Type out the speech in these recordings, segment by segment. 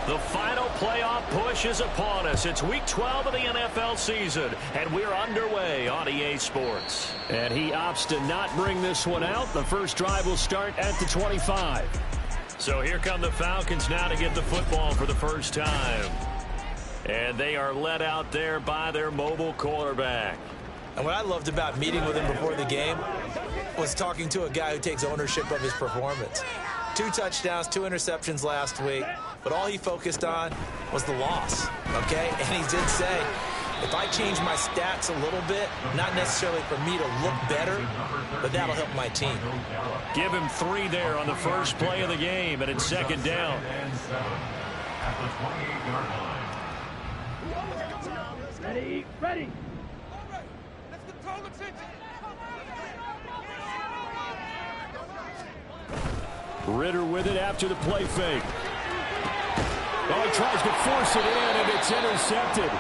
The final playoff push is upon us. It's Week 12 of the NFL season, and we're underway on EA Sports. And he opts to not bring this one out. The first drive will start at the 25. So here come the Falcons now to get the football for the first time. And they are led out there by their mobile quarterback. And what I loved about meeting with him before the game was talking to a guy who takes ownership of his performance. 2 touchdowns, 2 interceptions last week, but all he focused on was the loss, okay? And he did say, if I change my stats a little bit, not necessarily for me to look better, but that'll help my team. Give him 3 there on the first play of the game, and it's second down. Ready. Ritter with it after the play fake. Oh, he tries to force it in, and it's intercepted.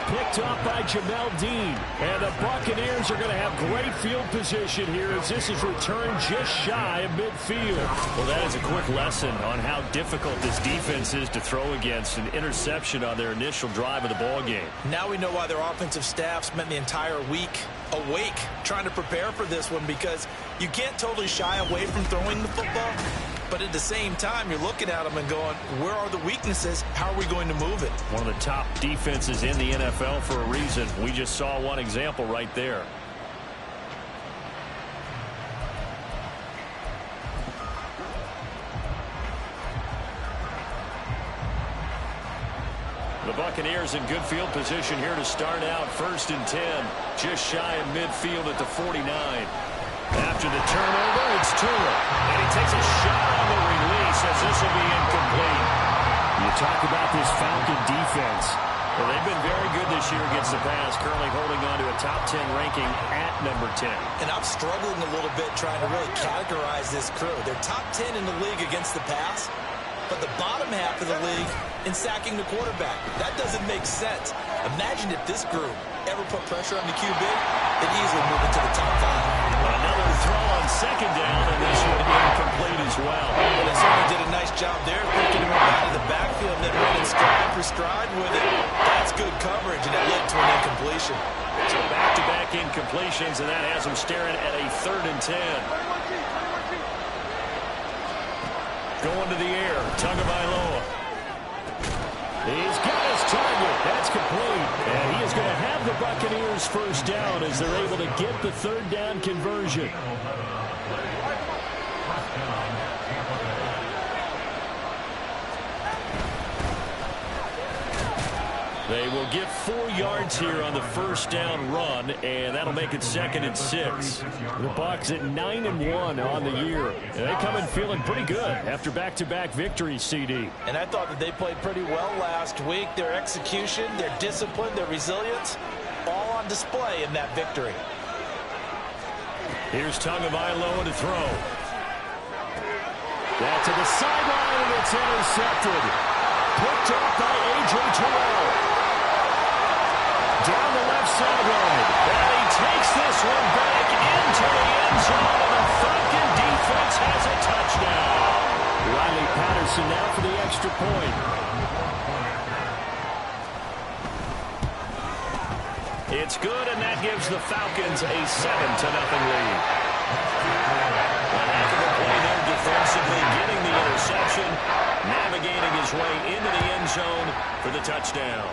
Picked off by Jamel Dean. And the Buccaneers are going to have great field position here as this is returned just shy of midfield. Well, that is a quick lesson on how difficult this defense is to throw against. An interception on their initial drive of the ball game. Now we know why their offensive staff spent the entire week awake trying to prepare for this one, because you can't totally shy away from throwing the football, but at the same time you're looking at them and going, where are the weaknesses? How are we going to move it? One of the top defenses in the NFL for a reason. We just saw one example right there. The Buccaneers in good field position here to start out. 1st and 10, just shy of midfield at the 49. After the turnover, it's Tua. And he takes a shot on the release as this will be incomplete. You talk about this Falcon defense. Well, they've been very good this year against the pass, currently holding on to a top 10 ranking at number 10. And I'm struggling a little bit trying to really categorize this crew. They're top 10 in the league against the pass, but the bottom half of the league in sacking the quarterback. That doesn't make sense. Imagine if this group ever put pressure on the QB, they'd easily move into the top 5. Another throw on second down, and this one incomplete as well. Well, they certainly did a nice job there, picking him up out of the backfield and then running stride for stride with it. That's good coverage, and it led to an incompletion. So back-to-back incompletions, and that has them staring at a 3rd and 10. Going to the air, Tagovailoa. He's got his target. That's complete. And he is going to have the Buccaneers first down as they're able to get the 3rd down conversion. They will get 4 yards here on the first down run, and that'll make it 2nd and 6. The Bucs at 9-1 on the year. And they come in feeling pretty good after back-to-back victories, CD. And I thought that they played pretty well last week. Their execution, their discipline, their resilience, all on display in that victory. Here's Tagovailoa to throw. That to the sideline, and it's intercepted. Picked up by A.J. Terrell. Down the left sideline. And he takes this one back into the end zone, and the Falcon defense has a touchdown. Riley Patterson now for the extra point. It's good, and that gives the Falcons a 7-0 lead. A heck of a play there defensively, getting the interception, navigating his way into the end zone for the touchdown.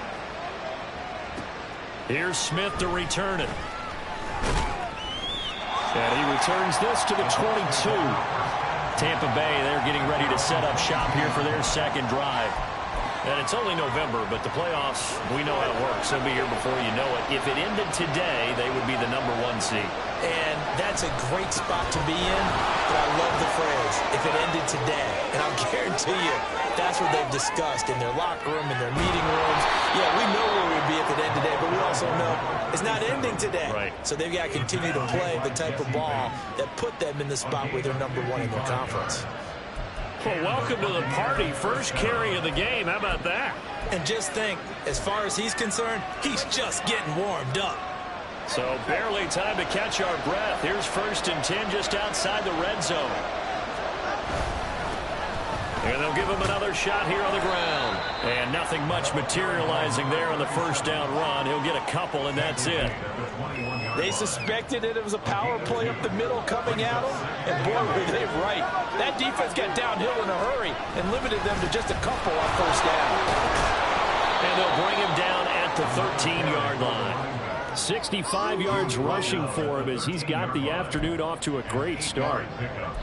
Here's Smith to return it. And he returns this to the 22. Tampa Bay, they're getting ready to set up shop here for their 2nd drive. And it's only November, but the playoffs, we know how it works. They'll be here before you know it. If it ended today, they would be the number 1 seed. And that's a great spot to be in, but I love the phrase, if it ended today. And I'll guarantee you, that's what they've discussed in their locker room, in their meeting rooms. Yeah, we know where we'd be if it ended today, but we also know it's not ending today. Right. So they've got to continue to play the type of ball that put them in the spot where they're number 1 in their conference. Well, welcome to the party. First carry of the game. How about that? And just think, as far as he's concerned, he's just getting warmed up. So barely time to catch our breath. Here's 1st and 10 just outside the red zone. And they'll give him another shot here on the ground. And nothing much materializing there on the first down run. He'll get a couple, and that's it. They suspected it was a power play up the middle coming at them, and boy, were they right. That defense got downhill in a hurry and limited them to just a couple on first down. And they'll bring him down at the 13-yard line. 65 yards rushing for him as he's got the afternoon off to a great start.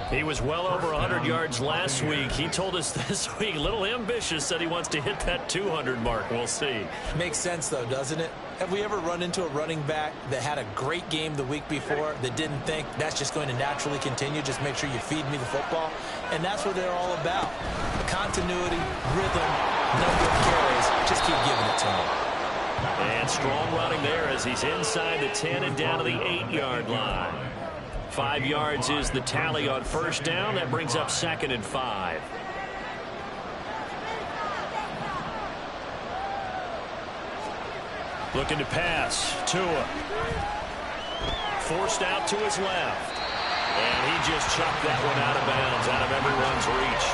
He was well over 100 yards last week. He told us this week, a little ambitious, said he wants to hit that 200 mark. We'll see. Makes sense, though, doesn't it? Have we ever run into a running back that had a great game the week before that didn't think that's just going to naturally continue? Just make sure you feed me the football. And that's what they're all about. Continuity, rhythm, number of carries. Just keep giving it to him. And strong running there as he's inside the 10 and down to the 8-yard line. 5 yards is the tally on first down. That brings up 2nd and 5. Looking to pass. Tua. Forced out to his left. And he just chucked that one out of bounds, out of everyone's reach.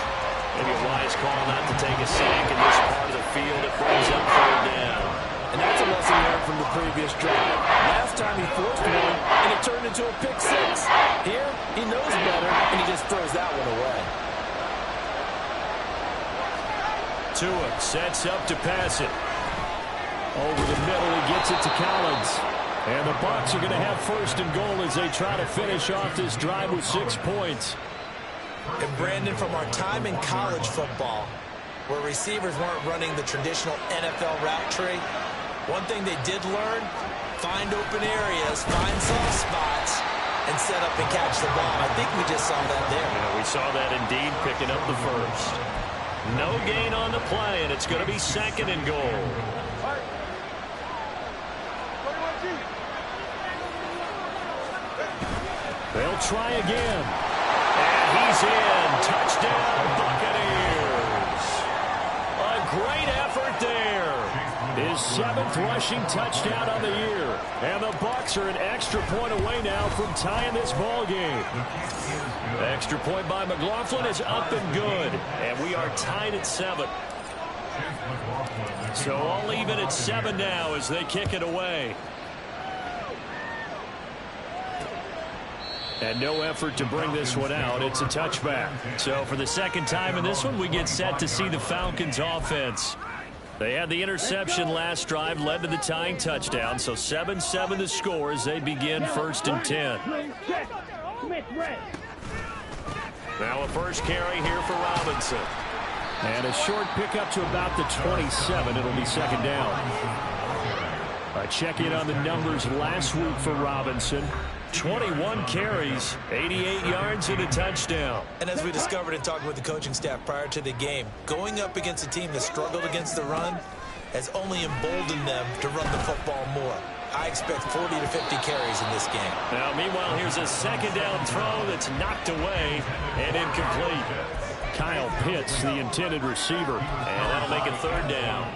Maybe a wise call not to take a sack in this part of the field. It brings up 3rd down. And that's a lesson learned from the previous drive. Last time he forced one, and it turned into a pick 6. Here, he knows better, and he just throws that one away. Tua sets up to pass it. Over the middle, he gets it to Collins. And the Bucs are going to have 1st and goal as they try to finish off this drive with 6 points. And Brandon, from our time in college football, where receivers weren't running the traditional NFL route tree, one thing they did learn, find open areas, find soft spots, and set up and catch the ball. I think we just saw that there. Yeah, we saw that indeed, picking up the first. No gain on the play, and it's going to be 2nd and goal. They'll try again. And he's in. Touchdown, Buccaneers. A great effort there. His 7th rushing touchdown on the year. And the Bucs are an extra point away now from tying this ball game. Extra point by McLaughlin is up and good. And we are tied at 7. So all even at 7 now as they kick it away. And no effort to bring this one out. It's a touchback. So for the 2nd time in this one, we get set to see the Falcons offense. They had the interception last drive, led to the tying touchdown. So 7-7 the score as they begin 1st and 10. Now a first carry here for Robinson. And a short pickup to about the 27. It'll be 2nd down. A check-in on the numbers last week for Robinson. 21 carries, 88 yards, and a touchdown. And as we discovered in talking with the coaching staff prior to the game, going up against a team that struggled against the run has only emboldened them to run the football more. I expect 40 to 50 carries in this game. Now, meanwhile, here's a 2nd down throw that's knocked away and incomplete. Kyle Pitts, the intended receiver, and that'll make it 3rd down.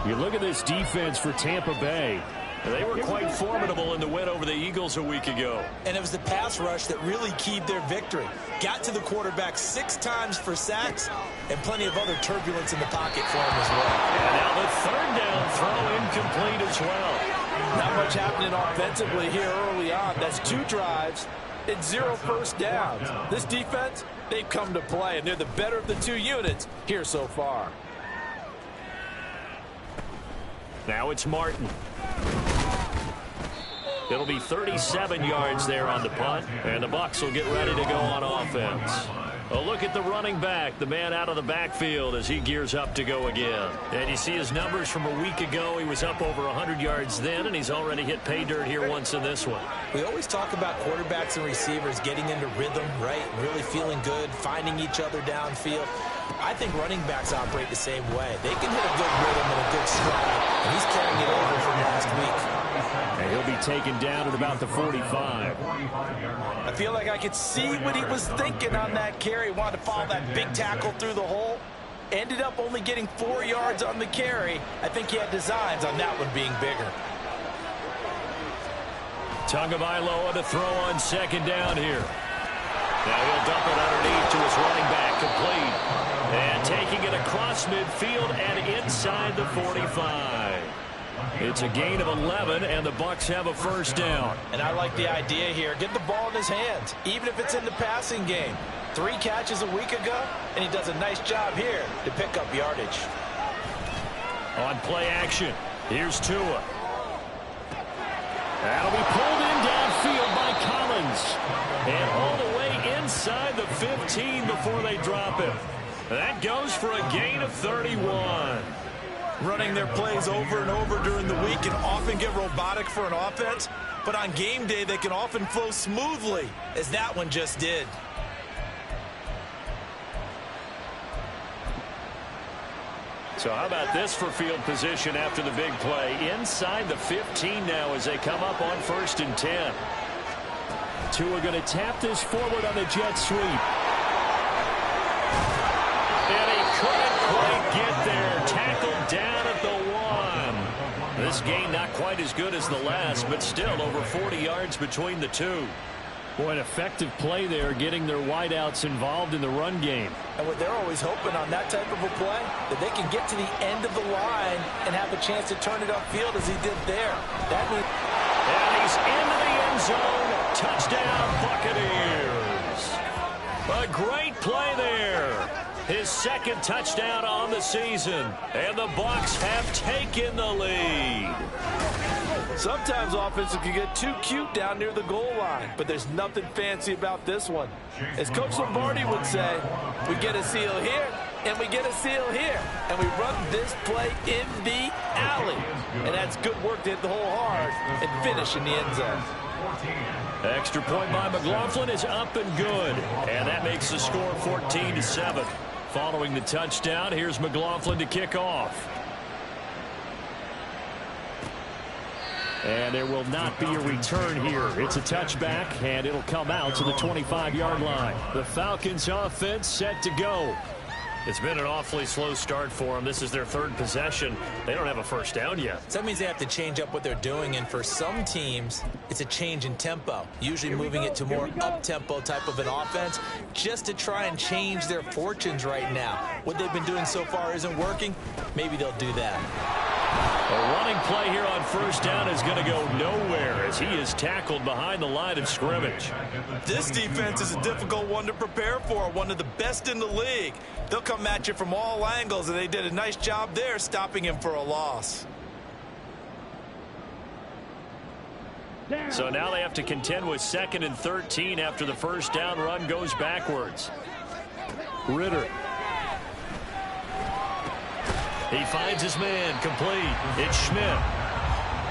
You look at this defense for Tampa Bay. They were quite formidable in the win over the Eagles a week ago. And it was the pass rush that really keyed their victory. Got to the quarterback 6 times for sacks and plenty of other turbulence in the pocket for him as well. And now the 3rd down throw incomplete as well. Not much happening offensively here early on. That's 2 drives and 0 first downs. This defense, they've come to play, and they're the better of the 2 units here so far. Now it's Martin. It'll be 37 yards there on the punt, and the Bucs will get ready to go on offense. A look at the running back, the man out of the backfield as he gears up to go again. And you see his numbers from a week ago. He was up over 100 yards then, and he's already hit pay dirt here once in this one. We always talk about quarterbacks and receivers getting into rhythm, right? Really feeling good, finding each other downfield. I think running backs operate the same way. They can hit a good rhythm and a good stride, and he's carrying it over from last week. And he'll be taken down at about the 45. I feel like I could see what he was thinking on that carry. Wanted to follow that big tackle through the hole. Ended up only getting 4 yards on the carry. I think he had designs on that one being bigger. Tagovailoa to throw on 2nd down here. Now he'll dump it underneath to his running back, complete. And taking it across midfield and inside the 45. It's a gain of 11, and the Bucs have a first down. And I like the idea here. Get the ball in his hands, even if it's in the passing game. 3 catches a week ago, and he does a nice job here to pick up yardage. On play action, here's Tua. That'll be pulled in downfield by Collins. And all the way inside the 15 before they drop him. That goes for a gain of 31. Running their plays over and over during the week can often get robotic for an offense, but on game day they can often flow smoothly, as that one just did. So how about this for field position after the big play? Inside the 15 now as they come up on 1st and 10. Tua going to tap this forward on the jet sweep. And he couldn't quite get there. Tackled down at the 1. This gain not quite as good as the last, but still over 40 yards between the two. Boy, an effective play there, getting their wideouts involved in the run game. And what they're always hoping on that type of a play, that they can get to the end of the line and have a chance to turn it upfield as he did there. That means... And he's into the end zone. Touchdown, Buccaneers. A great play there. His 2nd touchdown on the season. And the Bucs have taken the lead. Sometimes offenses can get too cute down near the goal line, but there's nothing fancy about this one. As Coach Lombardi would say, we get a seal here, and we get a seal here, and we run this play in the alley. And that's good work to hit the hole hard and finish in the end zone. Extra point by McLaughlin is up and good, and that makes the score 14-7. Following the touchdown, here's McLaughlin to kick off. And there will not be a return here. It's a touchback, and it'll come out to the 25-yard line. The Falcons offense set to go. It's been an awfully slow start for them. This is their 3rd possession. They don't have a first down yet. So that means they have to change up what they're doing, and for some teams, it's a change in tempo, usually moving it to more up-tempo type of an offense just to try and change their fortunes right now. What they've been doing so far isn't working. Maybe they'll do that. A running play here on 1st down is going to go nowhere as he is tackled behind the line of scrimmage. This defense is a difficult one to prepare for, one of the best in the league. They'll come at you from all angles, and they did a nice job there stopping him for a loss. So now they have to contend with 2nd and 13 after the 1st down run goes backwards. Ritter. He finds his man complete. It's Schmidt.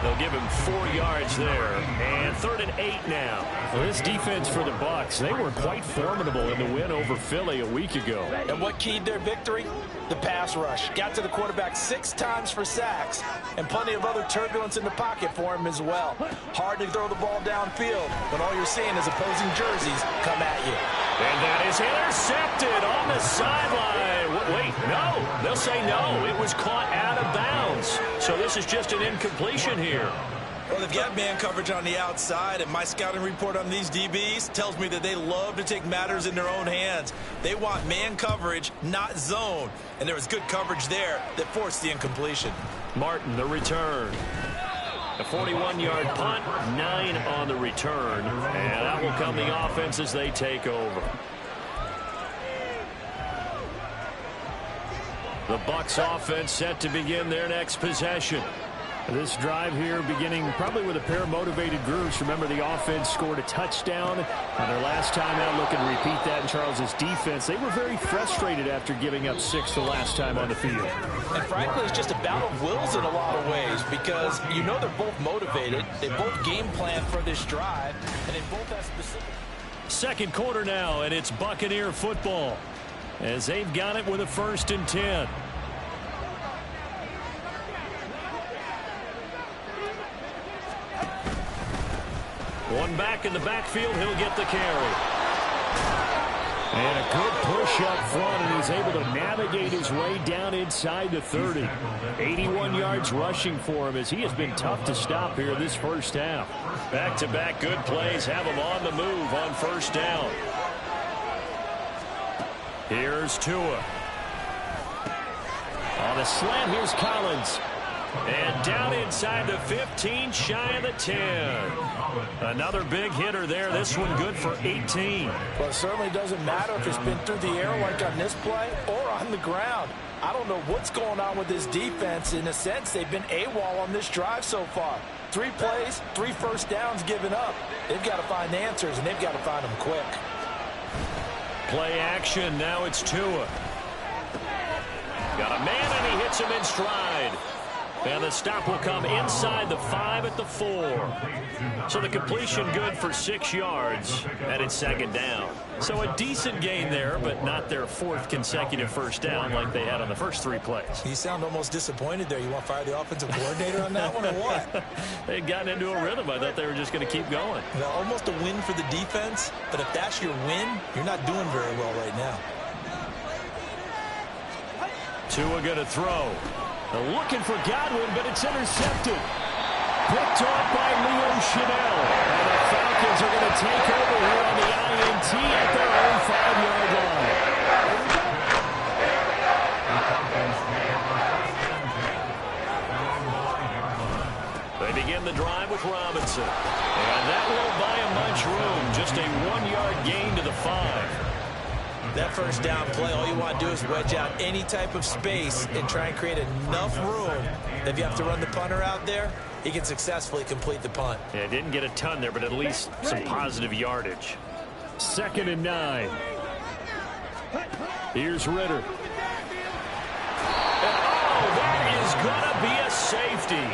They'll give him 4 yards there. And 3rd and 8 now. Well, this defense for the Bucs, they were quite formidable in the win over Philly a week ago. And what keyed their victory? The pass rush. Got to the quarterback 6 times for sacks, and plenty of other turbulence in the pocket for him as well. Hard to throw the ball downfield when all you're seeing is opposing jerseys come at you. And that is intercepted on the sideline. Wait, no. They'll say no. It was caught out of bounds. So this is just an incompletion here. Well, they've got man coverage on the outside, and my scouting report on these DBs tells me that they love to take matters in their own hands. They want man coverage, not zone. And there was good coverage there that forced the incompletion. Martin, the return. A 41-yard punt, 9 on the return. And that will come the offense as they take over. The Bucs offense set to begin their next possession. This drive here beginning probably with a pair of motivated groups. Remember, the offense scored a touchdown on their last time out. Looking to repeat that in Charles's defense. They were very frustrated after giving up 6 the last time on the field. And frankly, it's just a battle of wills in a lot of ways, because you know they're both motivated. They both game plan for this drive, and they both have specific... 2nd quarter now, and it's Buccaneer football as they've got it with a 1st and 10. One back in the backfield, he'll get the carry. And a good push up front, and he's able to navigate his way down inside the 30. 81 yards rushing for him as he has been tough to stop here this 1st half. Back-to-back good plays have him on the move on 1st down. Here's Tua. On the slant, here's Collins. And down inside the 15, shy of the 10. Another big hitter there. This one good for 18. Well, it certainly doesn't matter if it's been through the air like on this play or on the ground. I don't know what's going on with this defense. In a sense, they've been AWOL on this drive so far. 3 plays, 3 first downs given up. They've got to find answers, and they've got to find them quick. Play action. Now it's Tua. Got a man, and he hits him in stride. And the stop will come inside the 5 at the 4. So the completion good for 6 yards, and it's second down. So a decent gain there, but not their 4th consecutive first down like they had on the first 3 plays. You sound almost disappointed there. You want to fire the offensive coordinator on that one or what? They'd gotten into a rhythm. I thought they were just going to keep going. Well, almost a win for the defense, but if that's your win, you're not doing very well right now. Tua going to throw. Looking for Godwin, but it's intercepted. Picked off by Leo Chanel. And the Falcons are going to take over here on the INT at their own 5-yard line. They begin the drive with Robinson. And that won't buy him much room. Just a 1-yard gain to the 5. That first down play, all you want to do is wedge out any type of space and try and create enough room that if you have to run the punter out there, he can successfully complete the punt. Yeah, didn't get a ton there, but at least some positive yardage. 2nd and 9. Here's Ritter. And that is going to be a safety.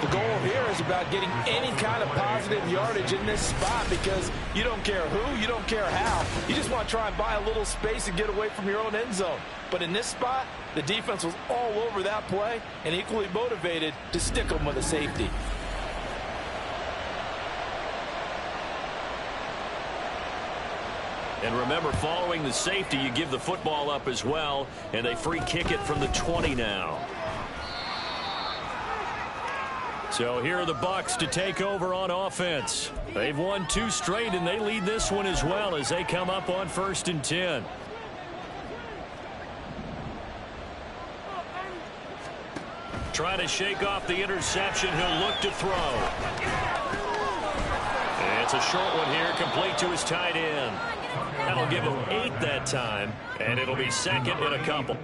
The goal here is about getting any kind of positive yardage in this spot because you don't care who, you don't care how. You just want to try and buy a little space and get away from your own end zone. But in this spot, the defense was all over that play and equally motivated to stick them with a safety. And remember, following the safety, you give the football up as well, and they free kick it from the 20 now. So here are the Bucs to take over on offense. They've won 2 straight, and they lead this one as well as they come up on 1st and 10. Trying to shake off the interception. He'll look to throw. And it's a short one here, complete to his tight end. That'll give him 8 that time, and it'll be 2nd and a couple.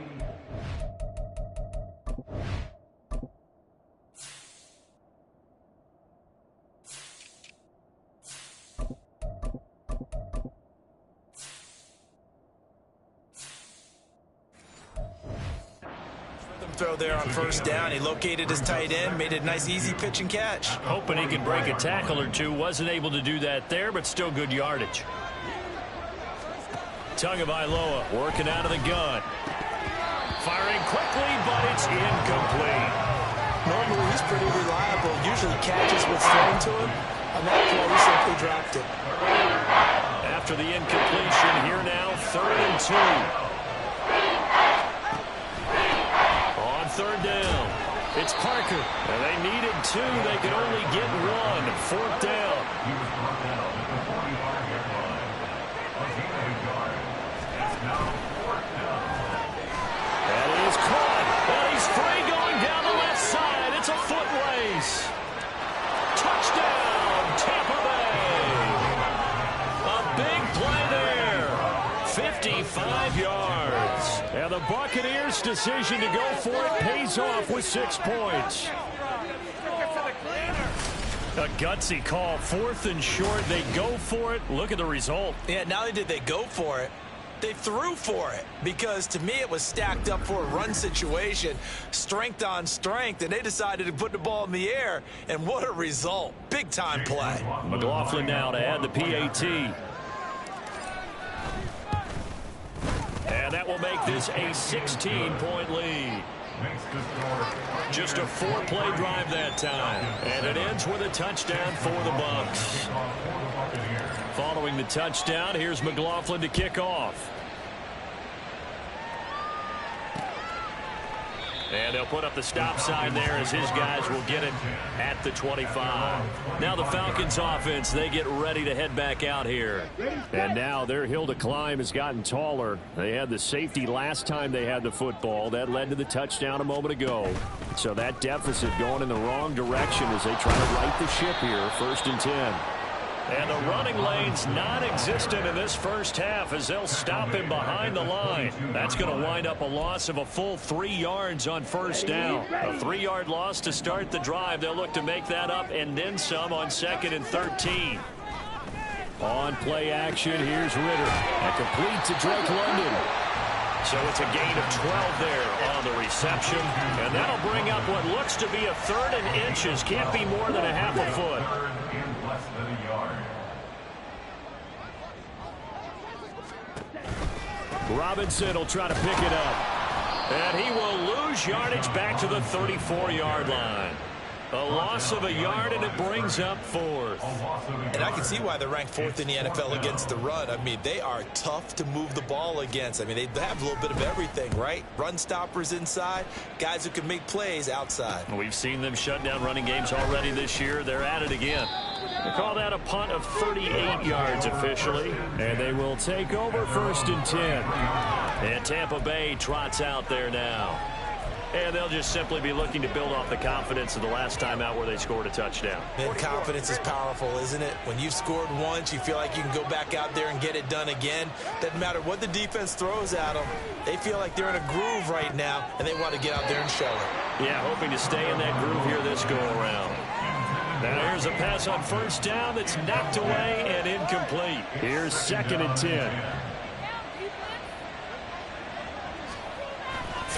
Throw there on first down. He located his tight end, made it a nice, easy pitch and catch. Hoping he could break a tackle or two. Wasn't able to do that there, but still good yardage. Tagovailoa working out of the gun. Firing quickly, but it's incomplete. Normally, he's pretty reliable. Usually catches what's thrown to him. On that play, he simply dropped it. After the incompletion, here now, 3rd and 2. 3rd down. It's Parker. And they needed 2. They could only get 1. 4th down. And he is caught. And he's free going down the left side. It's a foot race. Touchdown, Tampa Bay. A big play there. 55 yards. And the Buccaneers' decision to go for it pays off with 6 points. A gutsy call. 4th and short. They go for it. Look at the result. Yeah, not only did they go for it, they threw for it. Because to me, it was stacked up for a run situation. Strength on strength. And they decided to put the ball in the air. And what a result. Big time play. McLaughlin now to add the PAT. And that will make this a 16-point lead. Just a 4-play drive that time. And it ends with a touchdown for the Bucs. Following the touchdown, here's McLaughlin to kick off. And they'll put up the stop sign there as his guys will get it at the 25. Now the Falcons offense, they get ready to head back out here. And now their hill to climb has gotten taller. They had the safety last time they had the football. That led to the touchdown a moment ago. So that deficit going in the wrong direction as they try to right the ship here. 1st and 10. And the running lane's non-existent in this first half as they'll stop him behind the line. That's going to wind up a loss of a full 3 yards on 1st down. A 3-yard loss to start the drive. They'll look to make that up and then some on 2nd and 13. On play action, here's Ritter. And complete to Drake London. So it's a gain of 12 there on the reception. And that'll bring up what looks to be a 3rd and inches. Can't be more than a half a foot. Robinson will try to pick it up. And he will lose yardage back to the 34-yard line. A loss of a yard, and it brings up 4th. And I can see why they're ranked 4th in the NFL against the run. I mean, they are tough to move the ball against. I mean, they have a little bit of everything, right? Run stoppers inside, guys who can make plays outside. We've seen them shut down running games already this year. They're at it again. They call that a punt of 38 yards officially. And they will take over 1st and 10. And Tampa Bay trots out there now. And they'll just simply be looking to build off the confidence of the last time out where they scored a touchdown. And confidence is powerful, isn't it? When you've scored once, you feel like you can go back out there and get it done again. Doesn't matter what the defense throws at them. They feel like they're in a groove right now, and they want to get out there and show it. Yeah, hoping to stay in that groove here this go-around. Now here's a pass on 1st down that's knocked away and incomplete. Here's 2nd and 10.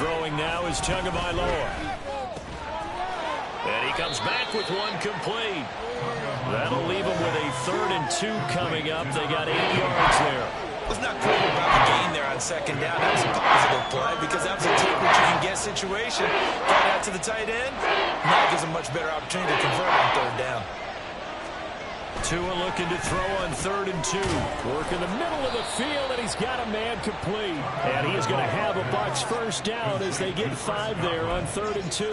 Throwing now is Tagovailoa. And he comes back with one complete. That'll leave him with a 3rd and 2 coming up. They got 8 yards there. Let's not quibble about the gain there on 2nd down. That was a positive play because that was a take what you can get situation. Got out to the tight end. Now gives a much better opportunity to convert on 3rd down. Tua looking to throw on 3rd and 2. Work in the middle of the field, and he's got a man complete. And he is going to have a Bucs 1st down as they get 5 there on 3rd and 2.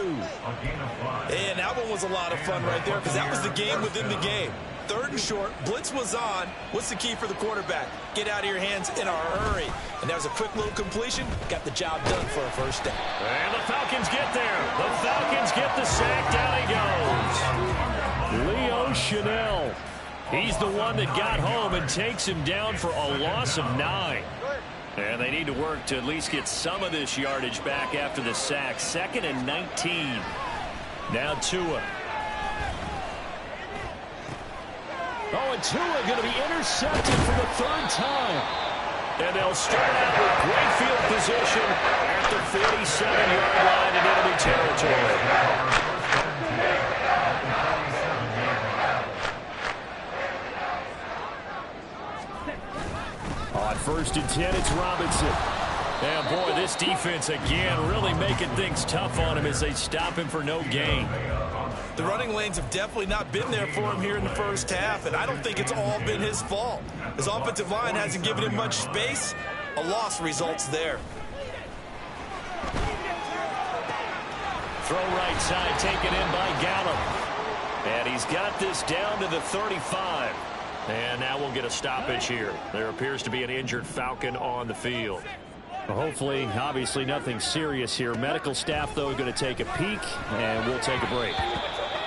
And that one was a lot of fun right there because that was the game within the game. 3rd and short, blitz was on. What's the key for the quarterback? Get out of your hands in a hurry. And that was a quick little completion. Got the job done for a 1st down. And the Falcons get there. The Falcons get the sack. Down he goes. Leo Chanel. He's the one that got home and takes him down for a loss of 9. And they need to work to at least get some of this yardage back after the sack. 2nd and 19. Now Tua. Oh, and Tua going to be intercepted for the 3rd time. And they'll start out with great field position at the 47-yard line in enemy territory. On 1st and 10, it's Robinson. And boy, this defense again really making things tough on him as they stop him for no gain. The running lanes have definitely not been there for him here in the first half, and I don't think it's all been his fault. His offensive line hasn't given him much space. A loss results there. Throw right side taken in by Gallup. And he's got this down to the 35. And now we'll get a stoppage here. There appears to be an injured Falcon on the field. Well, hopefully, obviously nothing serious here. Medical staff, though, are going to take a peek, and we'll take a break.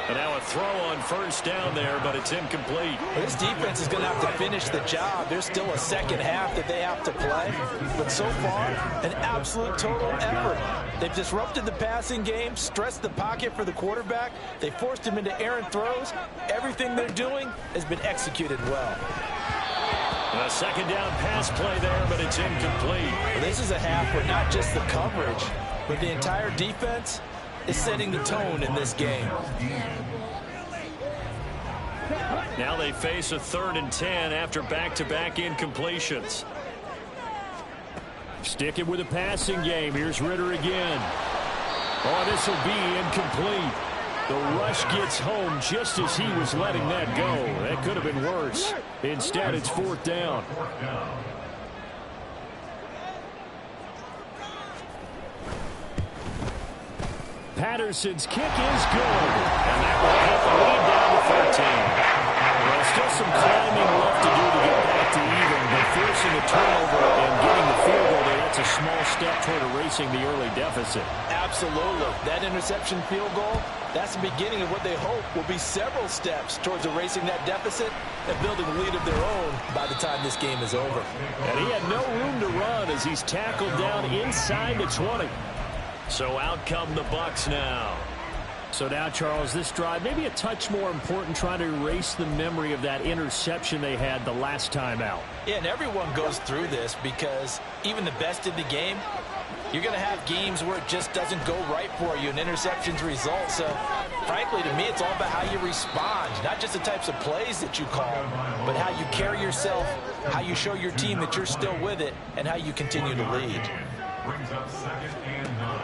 And now a throw on 1st down there, but it's incomplete. This defense is going to have to finish the job. There's still a 2nd half that they have to play. But so far, an absolute total effort. They've disrupted the passing game, stressed the pocket for the quarterback. They forced him into errant throws. Everything they're doing has been executed well. A 2nd down pass play there, but it's incomplete. Well, this is a half where not just the coverage, but the entire defense is setting the tone in this game. Now they face a 3rd and 10 after back-to-back incompletions. Sticking with the passing game. Here's Ritter again. Oh, this will be incomplete. The rush gets home just as he was letting that go. That could have been worse. Instead, it's 4th down. Patterson's kick is good. And that will cut the lead down to 13. Well, still some climbing left to do to get back to even, but forcing a turnover and getting the field goal there, that's a small step toward erasing the early deficit. Absolutely. That interception field goal, that's the beginning of what they hope will be several steps towards erasing that deficit and building a lead of their own by the time this game is over. And he had no room to run as he's tackled down inside the 20. So out come the Bucs now. So now, Charles, this drive maybe a touch more important, trying to erase the memory of that interception they had the last time out. Yeah, and everyone goes through this because even the best in the game, you're going to have games where it just doesn't go right for you and interceptions result. So, frankly, to me, it's all about how you respond, not just the types of plays that you call, but how you carry yourself, how you show your team that you're still with it, and how you continue to lead.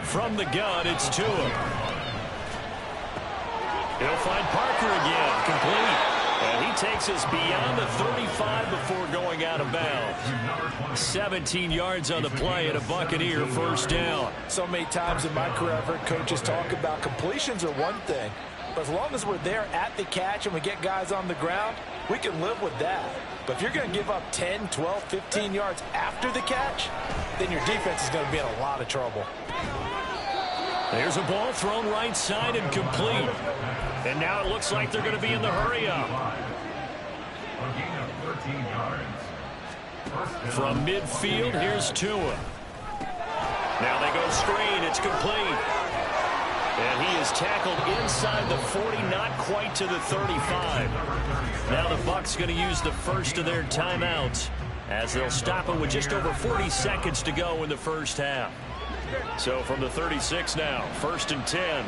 From the gun, it's Tua. He'll find Parker again, complete. And he takes us beyond the 35 before going out of bounds. 17 yards on the play and a Buccaneer first down. So many times in my career, I've heard coaches talk about completions are one thing. But as long as we're there at the catch and we get guys on the ground, we can live with that. But if you're going to give up 10, 12, 15 yards after the catch, then your defense is going to be in a lot of trouble. There's a ball thrown right side and complete. And now it looks like they're going to be in the hurry-up. From midfield, here's Tua. Now they go screen. It's complete. And he is tackled inside the 40, not quite to the 35. Now the Bucs going to use the first of their timeouts as they'll stop it with just over 40 seconds to go in the first half. So from the 36 now, 1st and 10.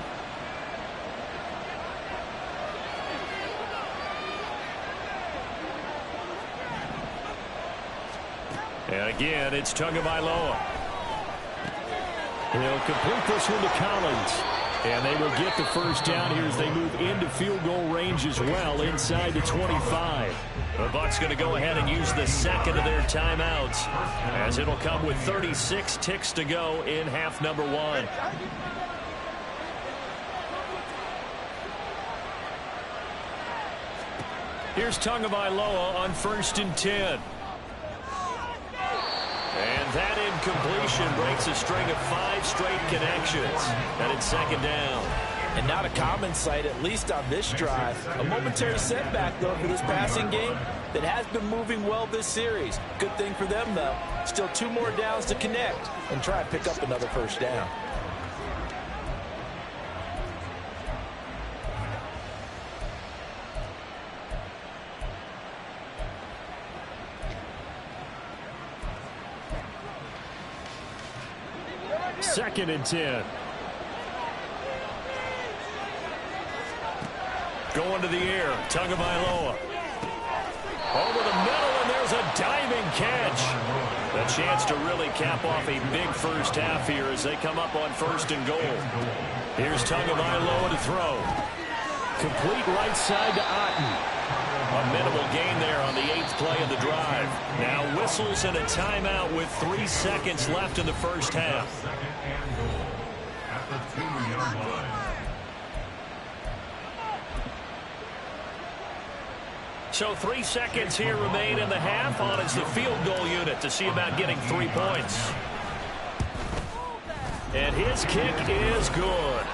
And again, it's Tagovailoa. He'll complete this one to Collins. And they will get the first down here as they move into field goal range as well inside the 25. The Bucs going to go ahead and use the second of their timeouts as it'll come with 36 ticks to go in half number one. Here's Tagovailoa on 1st and 10. And that incompletion breaks a string of 5 straight connections. And it's 2nd down. And not a common sight, at least on this drive. A momentary setback, though, for this passing game that has been moving well this series. Good thing for them, though. Still 2 more downs to connect and try and pick up another first down. Second and 10. Going to the air, Tagovailoa. Over the middle, and there's a diving catch. A chance to really cap off a big first half here as they come up on 1st and goal. Here's Tagovailoa to throw. Complete right side to Otten. A minimal gain there on the 8th play of the drive. Now whistles and a timeout with 3 seconds left in the first half. So 3 seconds here remain in the half. On is the field goal unit to see about getting 3 points. And his kick is good.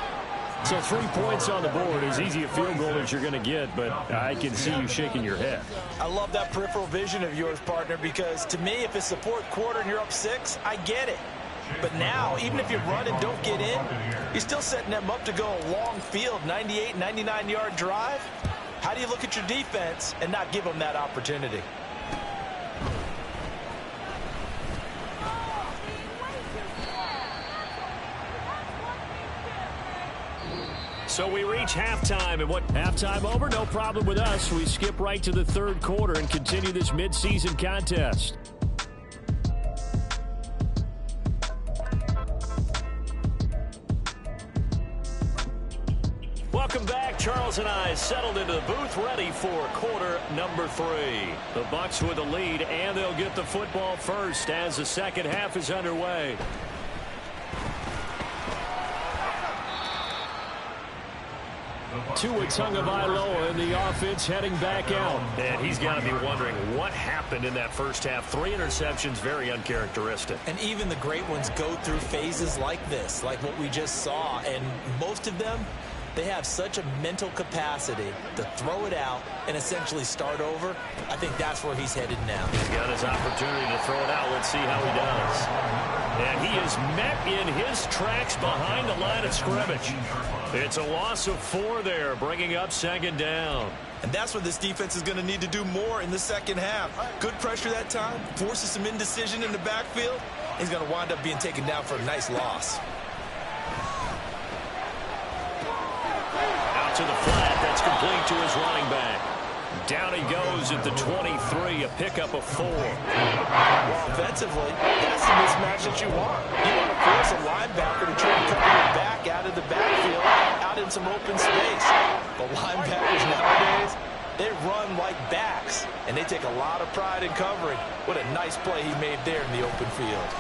So 3 points on the board, as easy a field goal as you're going to get, but I can see you shaking your head. I love that peripheral vision of yours, partner, because to me, if it's the 4th quarter and you're up 6, I get it. But now, even if you run and don't get in, you're still setting them up to go a long field, 98, 99-yard drive. How do you look at your defense and not give them that opportunity? So we reach halftime, and what, halftime over? No problem with us. We skip right to the 3rd quarter and continue this midseason contest. Welcome back. Charles and I settled into the booth, ready for quarter number 3. The Bucs with the lead, and they'll get the football first as the second half is underway. Tua Tagovailoa in the offense heading back out. And he's got to be wondering what happened in that first half. 3 interceptions, very uncharacteristic. And even the great ones go through phases like this, like what we just saw. And most of them, they have such a mental capacity to throw it out and essentially start over. I think that's where he's headed now. He's got his opportunity to throw it out. Let's see how he does. And he is met in his tracks behind the line of scrimmage. It's a loss of 4 there, bringing up 2nd down. And that's what this defense is going to need to do more in the second half. Good pressure that time, forces some indecision in the backfield. He's going to wind up being taken down for a nice loss. Out to the flat, that's complete to his running back. Down he goes at the 23, a pickup of 4. Well, offensively, that's the mismatch that you want. You want to force a linebacker to try to cover your back out of the backfield, out in some open space. But linebackers nowadays, they run like backs, and they take a lot of pride in covering. What a nice play he made there in the open field.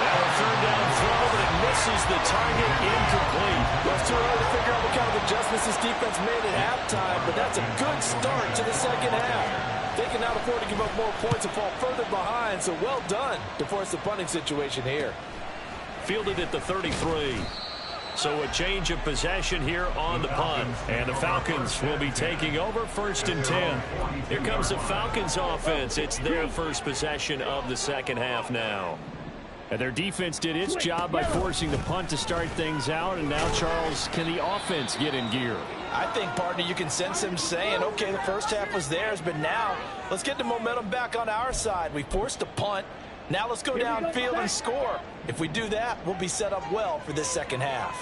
Now a 3rd down throw, but it misses the target, incomplete. Well, it's too early to figure out what kind of adjustments this defense made at halftime, but that's a good start to the second half. They cannot afford to give up more points and fall further behind, so well done to force the punting situation here. Fielded at the 33. So a change of possession here on the punt. And the Falcons will be taking over 1st and 10. Here comes the Falcons offense. It's their first possession of the second half now. And their defense did its job by forcing the punt to start things out. And now, Charles, can the offense get in gear? I think, partner, you can sense him saying, okay, the first half was theirs, but now let's get the momentum back on our side. We forced a punt. Now let's go downfield and score. If we do that, we'll be set up well for this second half.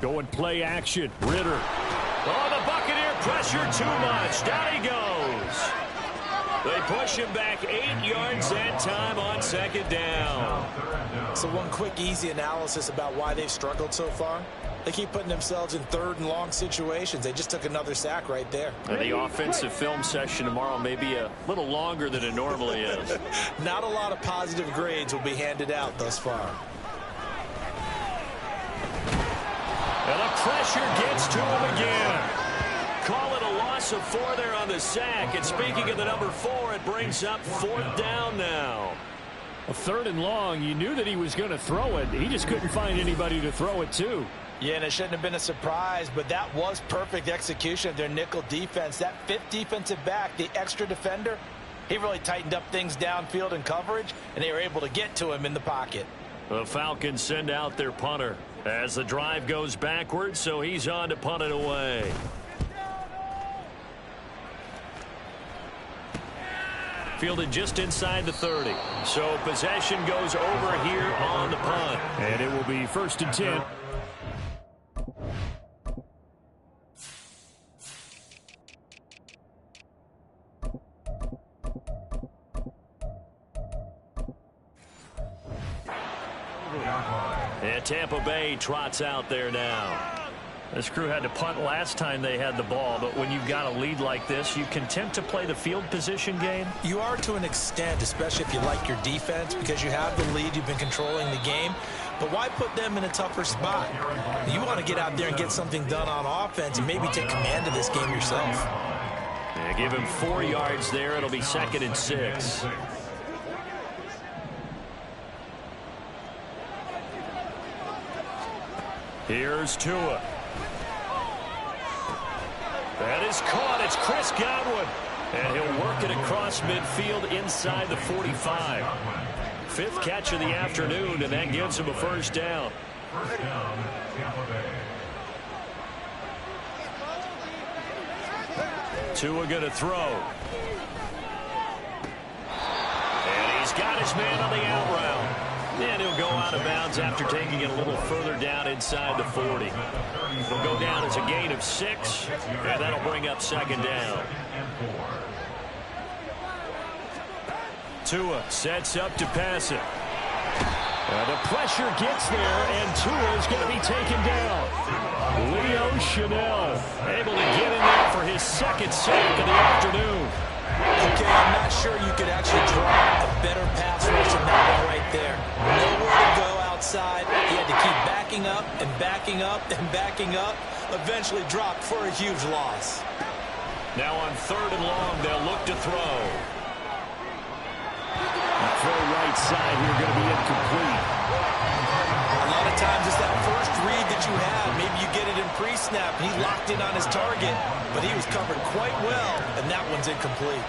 Go and play action. Ritter. Oh, the Buccaneer pressure too much. Down he goes. They push him back 8 yards that time on 2nd down. So one quick, easy analysis about why they've struggled so far. They keep putting themselves in 3rd and long situations. They just took another sack right there. And the offensive film session tomorrow may be a little longer than it normally is. Not a lot of positive grades will be handed out thus far. And the pressure gets to him again. Call it a loss of 4 there on the sack. And speaking of the number 4, it brings up 4th down now. A 3rd and long, you knew that he was going to throw it. He just couldn't find anybody to throw it to. Yeah, and it shouldn't have been a surprise, but that was perfect execution of their nickel defense. That 5th defensive back, the extra defender, he really tightened up things downfield in coverage, and they were able to get to him in the pocket. The Falcons send out their punter as the drive goes backwards, so he's on to punt it away. Fielded just inside the 30. So possession goes over here on the punt. And it will be 1st and 10. And Tampa Bay trots out there now. This crew had to punt last time they had the ball, but when you've got a lead like this, you can tend to play the field position game. You are to an extent, especially if you like your defense, because you have the lead, you've been controlling the game. But why put them in a tougher spot? You want to get out there and get something done on offense and maybe take command of this game yourself. Yeah, give him 4 yards there. It'll be 2nd and 6. Here's Tua. That is caught. It's Chris Godwin. And he'll work it across midfield inside the 45. 5th catch of the afternoon, and that gives him a 1st down. Tua going to throw. And he's got his man on the out route. And he'll go out of bounds after taking it a little further down inside the 40. It'll go down as a gain of 6, and that'll bring up 2nd down. Tua sets up to pass it. The pressure gets there, and Tua is going to be taken down. Leo Chanel able to get in there for his 2nd sack of the afternoon. Okay, I'm not sure you could actually draw a better pass rush than that one right there. Nowhere to go outside. He had to keep backing up and backing up and backing up. Eventually dropped for a huge loss. Now on 3rd and long, they'll look to throw. Throw right side here, going to be incomplete. A lot of times it's that first read that you have. Maybe you get it in pre-snap. He locked in on his target, but he was covered quite well, and that one's incomplete.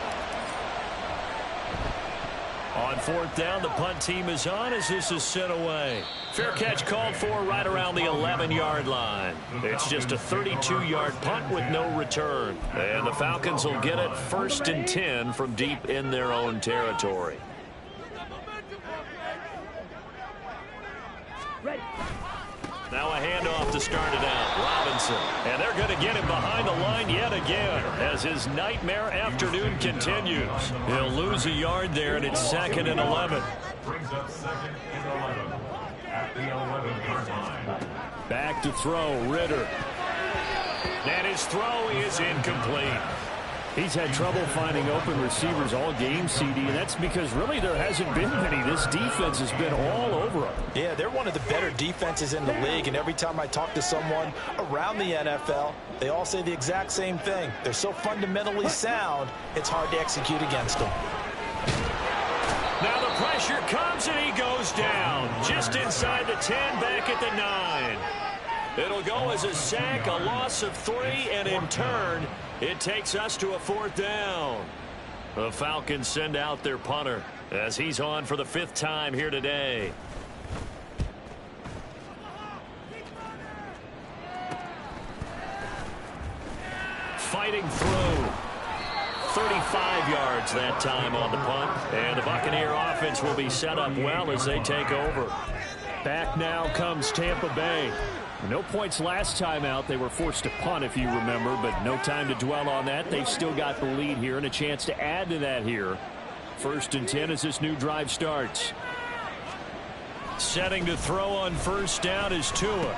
On 4th down, the punt team is on as this is sent away. Fair catch called for right around the 11-yard line. It's just a 32-yard punt with no return. And the Falcons will get it 1st and 10 from deep in their own territory. Now a handoff to start it out. Robinson. And they're going to get him behind the line yet again as his nightmare afternoon continues. He'll lose a yard there, and it's 2nd and 11. Brings up 2nd and 11 at the 11-yard line. Back to throw, Ritter. And his throw is incomplete. He's had trouble finding open receivers all game, CD, and that's because really there hasn't been many. This defense has been all over them. Yeah, they're one of the better defenses in the league, and every time I talk to someone around the NFL, they all say the exact same thing. They're so fundamentally sound, it's hard to execute against them. Now the pressure comes, and he goes down. Just inside the 10, back at the 9. It'll go as a sack, a loss of 3, and in turn, it takes us to a 4th down. The Falcons send out their punter as he's on for the 5th time here today. Fighting through. 35 yards that time on the punt. And the Buccaneer offense will be set up well as they take over. Back now comes Tampa Bay. No points last time out. They were forced to punt, if you remember, but no time to dwell on that. They've still got the lead here and a chance to add to that here. 1st and 10 as this new drive starts. Setting to throw on 1st down is Tua.